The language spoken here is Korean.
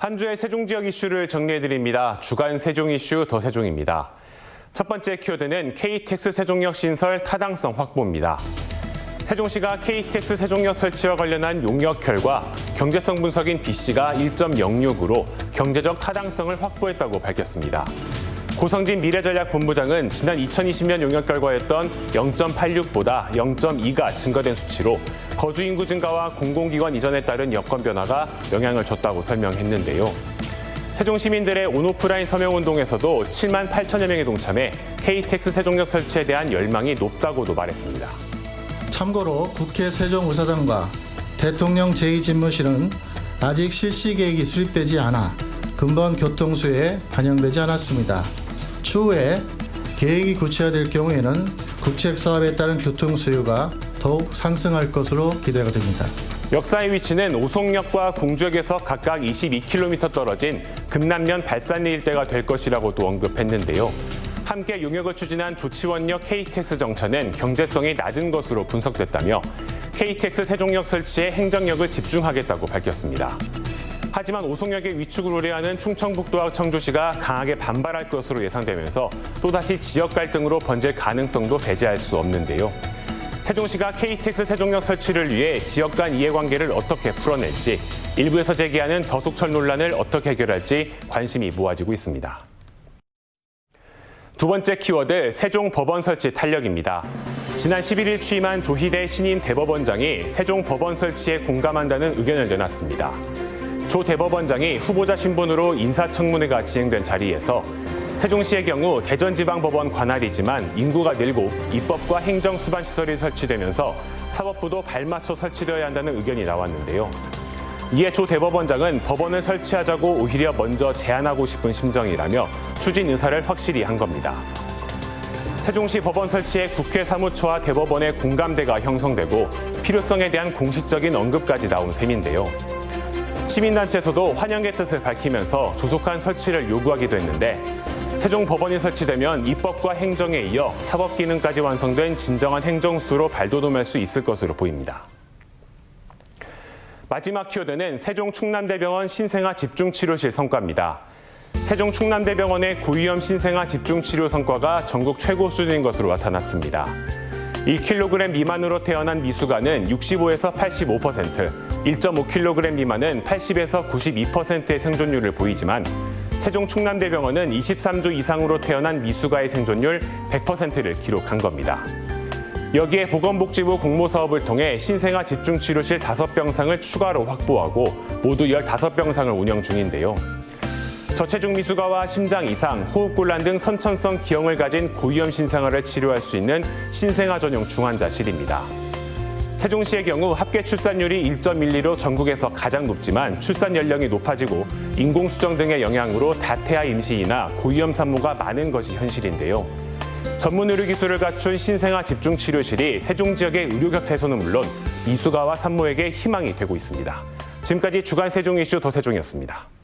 한 주의 세종 지역 이슈를 정리해드립니다. 주간 세종 이슈 더 세종입니다. 첫 번째 키워드는 KTX 세종역 신설 타당성 확보입니다. 세종시가 KTX 세종역 설치와 관련한 용역 결과 경제성 분석인 B씨가 1.06으로 경제적 타당성을 확보했다고 밝혔습니다. 고성진 미래전략본부장은 지난 2020년 용역 결과였던 0.86보다 0.2가 증가된 수치로 거주 인구 증가와 공공기관 이전에 따른 여건 변화가 영향을 줬다고 설명했는데요. 세종 시민들의 온오프라인 서명운동에서도 7만 8천여 명이 동참해 KTX 세종역 설치에 대한 열망이 높다고도 말했습니다. 참고로 국회 세종의사당과 대통령 제2집무실은 아직 실시 계획이 수립되지 않아 근본 교통수에 반영되지 않았습니다. 추후에 계획이 구체화될 경우에는 국책사업에 따른 교통수요가 더욱 상승할 것으로 기대가 됩니다. 역사의 위치는 오송역과 공주역에서 각각 22km 떨어진 금남면 발산리 일대가 될 것이라고도 언급했는데요. 함께 용역을 추진한 조치원역 KTX 정차는 경제성이 낮은 것으로 분석됐다며 KTX 세종역 설치에 행정력을 집중하겠다고 밝혔습니다. 하지만 오송역의 위축을 우려하는 충청북도와 청주시가 강하게 반발할 것으로 예상되면서 또다시 지역 갈등으로 번질 가능성도 배제할 수 없는데요. 세종시가 KTX 세종역 설치를 위해 지역 간 이해관계를 어떻게 풀어낼지, 일부에서 제기하는 저속철 논란을 어떻게 해결할지 관심이 모아지고 있습니다. 두 번째 키워드, 세종 법원 설치 탄력입니다. 지난 11일 취임한 조희대 신임 대법원장이 세종 법원 설치에 공감한다는 의견을 내놨습니다. 조 대법원장이 후보자 신분으로 인사청문회가 진행된 자리에서 세종시의 경우 대전지방법원 관할이지만 인구가 늘고 입법과 행정 수반시설이 설치되면서 사법부도 발맞춰 설치되어야 한다는 의견이 나왔는데요. 이에 조 대법원장은 법원을 설치하자고 오히려 먼저 제안하고 싶은 심정이라며 추진 의사를 확실히 한 겁니다. 세종시 법원 설치에 국회 사무처와 대법원의 공감대가 형성되고 필요성에 대한 공식적인 언급까지 나온 셈인데요. 시민단체에서도 환영의 뜻을 밝히면서 조속한 설치를 요구하기도 했는데 세종 법원이 설치되면 입법과 행정에 이어 사법 기능까지 완성된 진정한 행정수로 발돋움할 수 있을 것으로 보입니다. 마지막 키워드는 세종 충남대병원 신생아 집중치료실 성과입니다. 세종 충남대병원의 고위험 신생아 집중치료 성과가 전국 최고 수준인 것으로 나타났습니다. 1kg 미만으로 태어난 미숙아는 65에서 85%, 1.5kg 미만은 80에서 92%의 생존율을 보이지만 세종 충남대병원은 23주 이상으로 태어난 미숙아의 생존율 100%를 기록한 겁니다. 여기에 보건복지부 공모사업을 통해 신생아 집중치료실 5병상을 추가로 확보하고 모두 15병상을 운영 중인데요. 저체중 미숙아와 심장 이상, 호흡곤란 등 선천성 기형을 가진 고위험 신생아를 치료할 수 있는 신생아 전용 중환자실입니다. 세종시의 경우 합계 출산율이 1.12로 전국에서 가장 높지만 출산 연령이 높아지고 인공수정 등의 영향으로 다태아 임신이나 고위험 산모가 많은 것이 현실인데요. 전문 의료 기술을 갖춘 신생아 집중치료실이 세종 지역의 의료 격차 해소는 물론 미숙아와 산모에게 희망이 되고 있습니다. 지금까지 주간 세종 이슈 더 세종이었습니다.